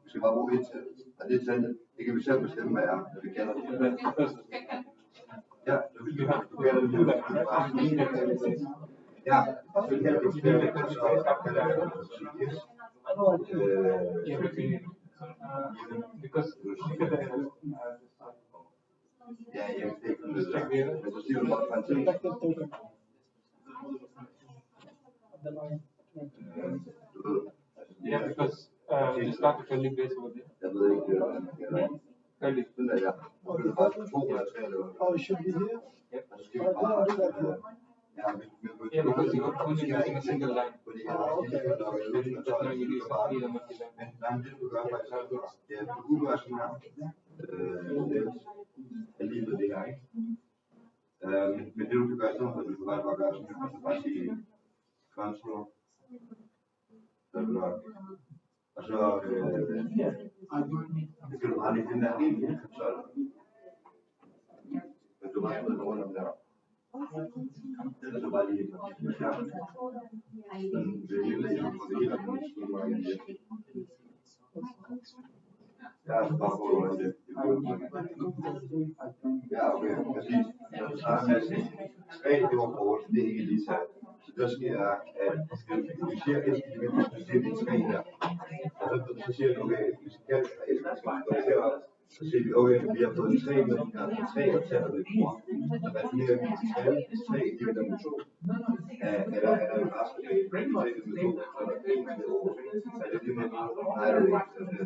Speaker 5: Vi skal bare bruge et tal, og det tal, det kan vi selv bestemme, hvad er, når vi kender det. Ja, så hvis du kalder det, ja, så kalder du det, og så kalder jeg det,
Speaker 1: Because
Speaker 5: ja, jeg kan ikke finde det, men så siger du bare fantastisk.
Speaker 1: yeah, because you start a curly brace over there.
Speaker 5: Jeg ved ikke,
Speaker 1: Curly.
Speaker 5: den der, det er bare 2 eller 3 eller
Speaker 2: Oh, it should be here.
Speaker 5: og så skal vi bare,
Speaker 1: Yeah, because you're only using a single line.
Speaker 5: fordi jeg har ikke hørt nok, jeg ved ikke,
Speaker 1: Just now you need a multi-line.
Speaker 5: men nej, det du gør faktisk, ja, du kunne gøre sådan her, jeg lige ved det her, ikke? Men det du kan gøre sådan, at du kan bare gøre sådan her, og så bare sige control, så du nok, og så det kan du bare lige finde der en konsol, men du bare smide rundt om der. Og så bare lige sådan det hele, ja, så bare på hvordan det ja, okay, præcis. Så starter med at sige, 3 det var kort, det er ikke lige tal. Så der sker, at vi siger et element, så siger vi 3 her. Og så siger vi, okay, vi skal kalde det 1, så siger vi, så siger vi, okay, vi har fået 3 med, 3 og taler det bruger. Så returnerer vi til tal, 3 divideret med 2. Eller er der en rest af det, 3 med 2, så er der 1 med 2. Er det det med 2? Nej, det er ikke. Så det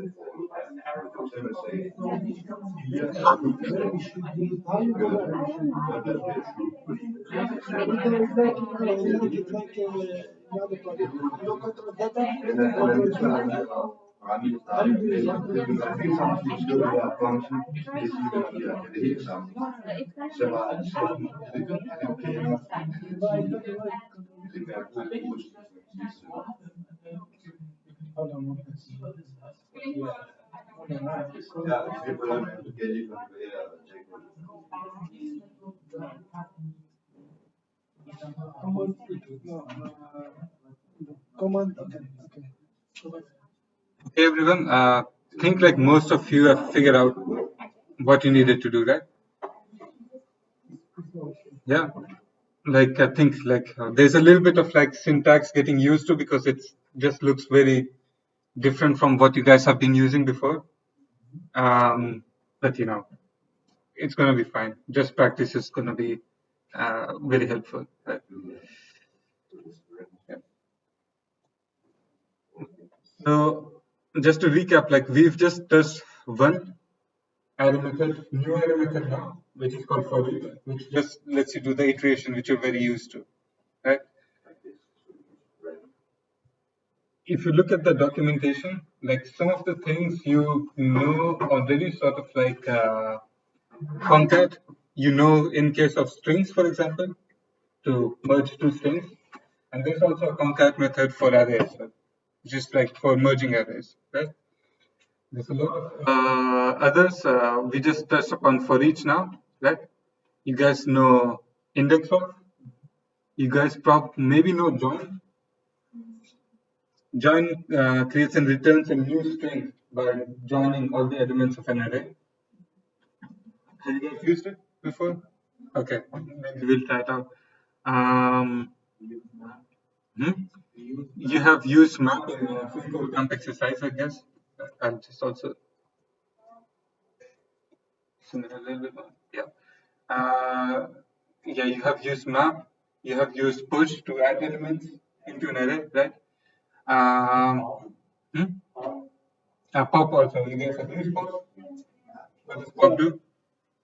Speaker 5: er for eksempel sige, 4 er 2 med 2. Gør det. Så er det true, fordi
Speaker 2: Command, okay.
Speaker 1: Okay, everyone. I think like most of you have figured out what you needed to do, right? Yeah. Like I think like there's a little bit of like syntax getting used to because it just looks very different from what you guys have been using before. But you know, it's gonna be fine. Just practice is gonna be very helpful. Right? Yeah. So just to recap, like we've just touched one array method, new array method now, which is called for loop, which just lets you do the iteration which you're very used to, right? If you look at the documentation, like some of the things you know already, sort of like concat, you know, in case of strings, for example, to merge two strings. And there's also a concat method for arrays as well, just like for merging arrays, right? There's a lot of others. We just touched upon for each now, right? You guys know index of. You guys maybe know join. Join creates and returns a new string by joining all the elements of an array. Have you guys used it before? Okay, maybe we'll try it out. Um, You have used map in physical camp exercise, I guess. I'll just also zoom in a little bit more. Yeah. Yeah, you have used map. You have used push to add elements into an array, right? Hmm? Pop also. You guys have used pop. What does pop do?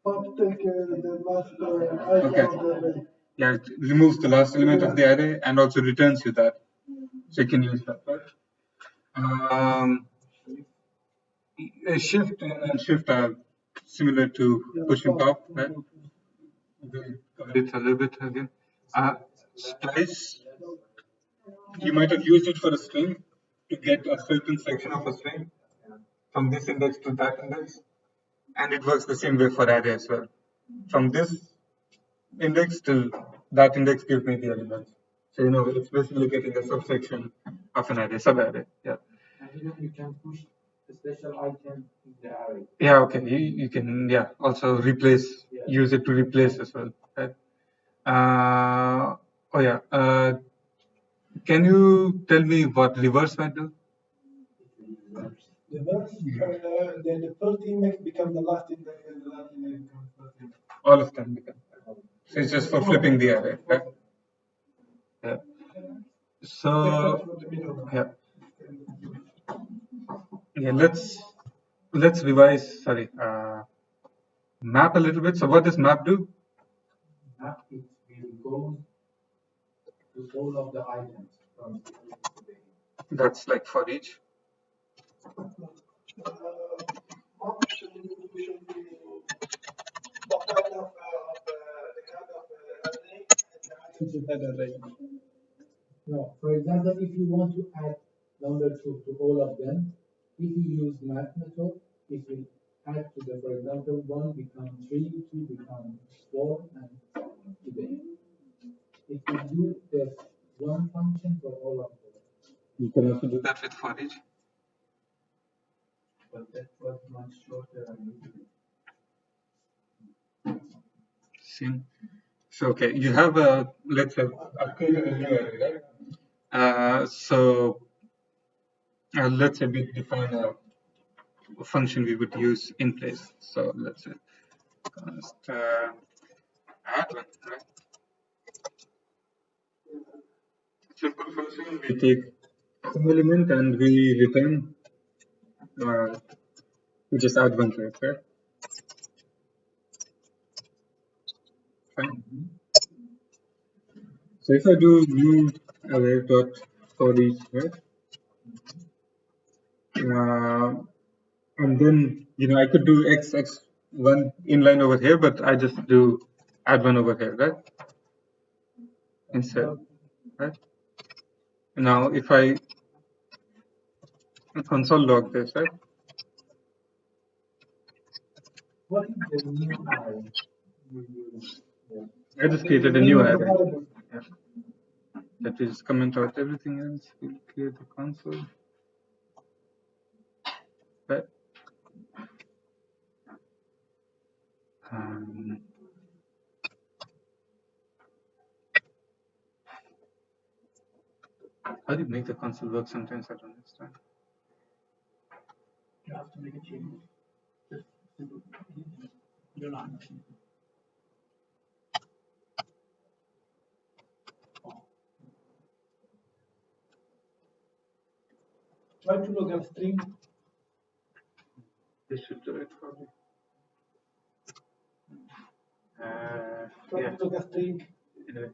Speaker 2: Pop take the last item
Speaker 1: Okay.
Speaker 2: of the array.
Speaker 1: Yeah, it removes the last element of the array and also returns you that. So you can use that, right? Shift and shift are similar to push and pop, right? We'll cover it a little bit again. Splice, you might have used it for a string to get a certain section of a string from this index to that index, and it works the same way for array as well. From this index to that index gives me the elements. So you know it's basically getting a subsection of an array, sub-array. Yeah.
Speaker 6: And even you can push a special item in the array.
Speaker 1: Yeah. Okay. You can also replace, use it to replace as well. Right? Oh yeah. Can you tell me what reverse might do?
Speaker 2: Reverse, then the first index becomes the last index, and the last index becomes the first index.
Speaker 1: All of them become. So it's just for flipping the array, right? Yeah. So yeah, yeah. Let's revise. Sorry, map a little bit. So what does map do?
Speaker 6: Map it will go to all of the items from
Speaker 1: That's like for each.
Speaker 2: Should be what kind of the kind of array and the items of that array.
Speaker 6: No, for example, if you want to add number 2 to all of them, if you use map method, it will add to the, for example, 1 become 3, 2 become 4, and so on today. It will do this one function for all of them.
Speaker 1: You can also do that with for each.
Speaker 6: But that was much shorter and easier.
Speaker 1: See. So okay, you have a let's say a created a new array, right? So let's say we define a function we would use in place. So let's say const add one, right? Simple function. We take some element and we return. We just add one to it, right? Fine. So if I do new array dot for each, right? And then I could do x1 inline over here, but I just do add one over here, right? Instead, right? Now if I console log this, right?
Speaker 6: What is the new array?
Speaker 1: I just created a new array. Yeah. That will just comment out everything else. We'll create the console. Right? How do you make the console work? Sometimes I don't understand.
Speaker 6: You have to make a change. You're not.
Speaker 2: Try to log a string.
Speaker 1: This should do it for me.
Speaker 2: Try
Speaker 1: Yeah.
Speaker 2: to log a string.
Speaker 1: Anyway.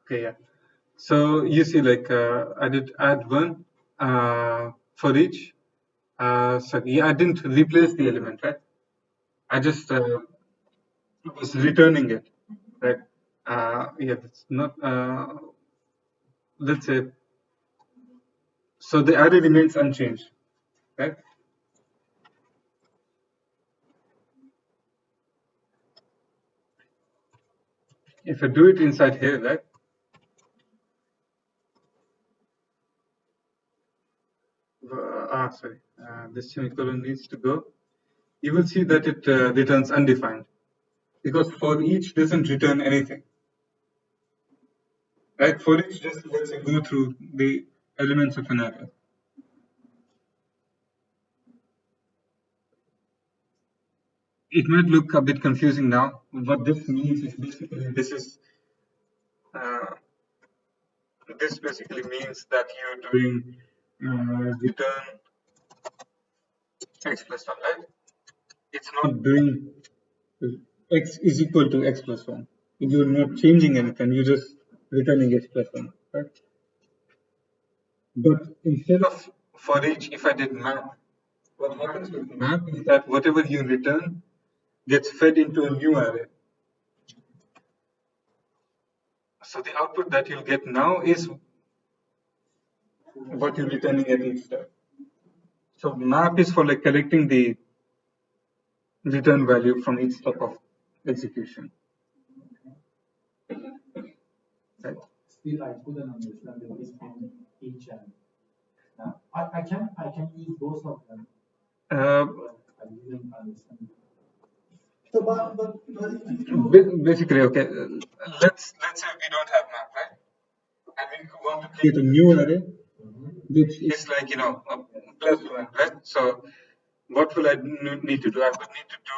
Speaker 1: Okay, yeah. So you see, like I did add one for each. So yeah, I didn't replace the element, right? I just was returning it, right? Yeah, that's not. Let's say. So the array remains unchanged, right? If I do it inside here, right? Sorry. This semicolon needs to go. You will see that it returns undefined because for each doesn't return anything, right? For each just lets you go through the elements of an array. It might look a bit confusing now. What this means is basically this basically means that you're doing return x plus 1, right? It's not doing x is equal to x plus 1. You're not changing anything, you're just returning x plus 1, right? But instead of for each, if I did map, what happens with map is that whatever you return gets fed into a new array. So the output that you'll get now is what you're returning at each step. So map is for like collecting the return value from each step of execution. Right.
Speaker 6: Still, I couldn't understand the difference between each and I can use both of them. I didn't understand.
Speaker 2: So,
Speaker 1: Basically, okay. Let's say we don't have map, right? And we want to create a new array, which is like plus 1, right? So what will I need to do? I would need to do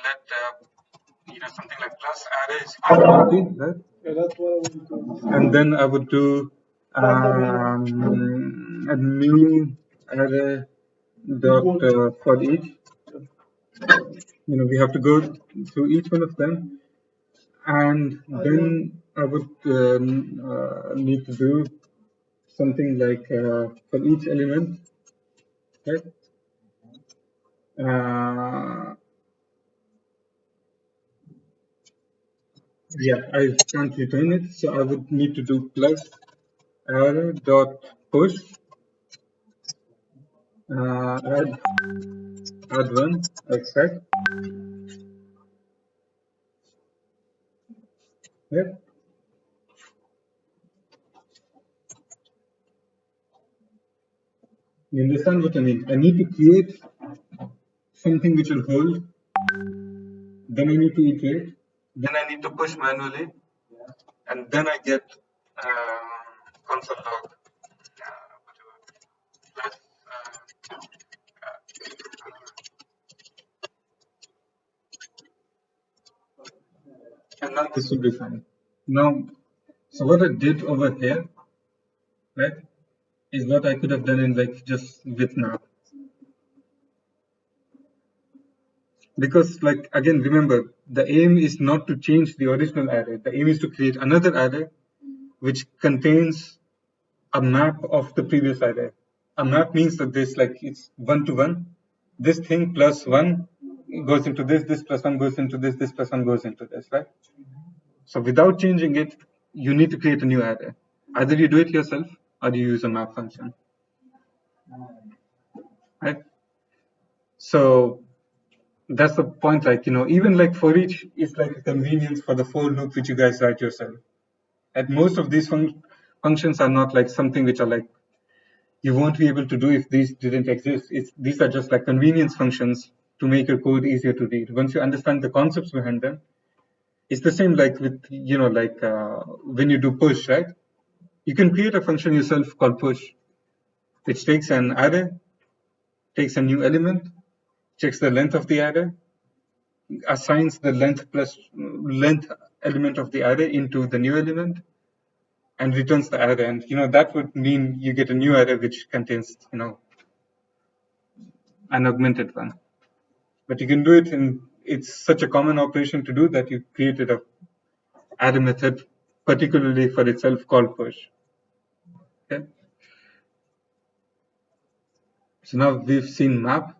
Speaker 1: let something like plus array is equal to 40, right?
Speaker 2: yeah, that's what I want to do.
Speaker 1: And then I would do a new array dot for each. We have to go through each one of them, and then I would need to do something like for each element, right? Yeah, I can't return it, so I would need to do plus array dot push add one extract. Yeah. You understand what I mean? I need to create something which will hold. Then I need to iterate. Then I need to push manually, and then I get console log. Plus, and now this will be fine. Now, so what I did over here, right, is what I could have done in like just with map. Because like again, remember, the aim is not to change the original array. The aim is to create another array which contains a map of the previous array. A map means that this like it's 1 to 1. This thing plus 1 goes into this plus 1 goes into this plus 1 goes into this, right? So without changing it, you need to create a new array. Either you do it yourself or you use a map function, right? So that's the point. Like even like for each is like a convenience for the for loop which you guys write yourself. And most of these functions are not like something which are like you won't be able to do if these didn't exist. These are just like convenience functions to make your code easier to read. Once you understand the concepts behind them, it's the same like with like when you do push, right? You can create a function yourself called push, which takes an array, takes a new element, checks the length of the array, assigns the length element of the array into the new element and returns the array. And that would mean you get a new array which contains an augmented one. But you can do it it's such a common operation to do that you created a array method particularly for itself called push. Okay. So now we've seen map.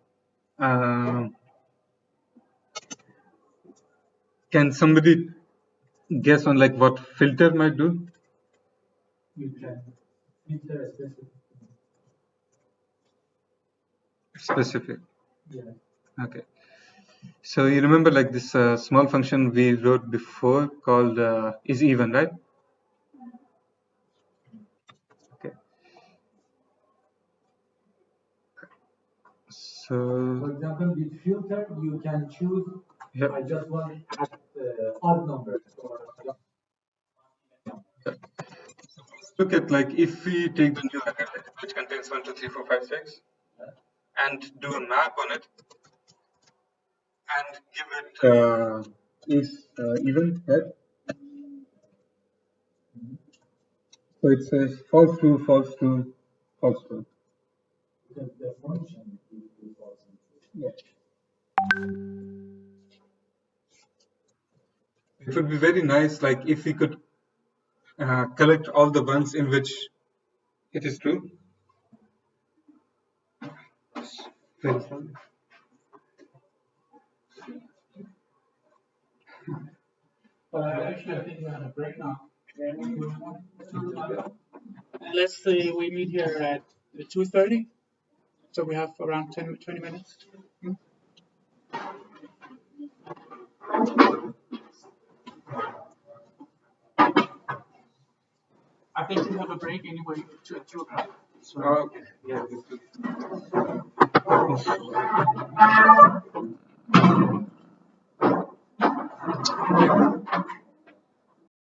Speaker 1: Can somebody guess on like what filter might do?
Speaker 6: You can filter a
Speaker 1: Specific.
Speaker 6: Yeah.
Speaker 1: Okay. So you remember like this small function we wrote before called is even, right? Okay. So
Speaker 6: For example, with filter, you can choose.
Speaker 1: Yep.
Speaker 6: I just want at odd numbers. Or
Speaker 1: Look at like if we take the new array which contains 1, 2, 3, 4, 5, 6 and do a map on it and give it is even, right? So it says false true, false true, false true.
Speaker 6: because the function will do false and true.
Speaker 1: Yeah. It would be very nice, like if we could collect all the ones in which it is true. Very slowly.
Speaker 7: Actually, I think we're on a break now. Let's say we meet here at 2:30, so we have around 20 minutes. I think we have a break anyway at 2 o'clock. So.
Speaker 1: Okay. Yeah.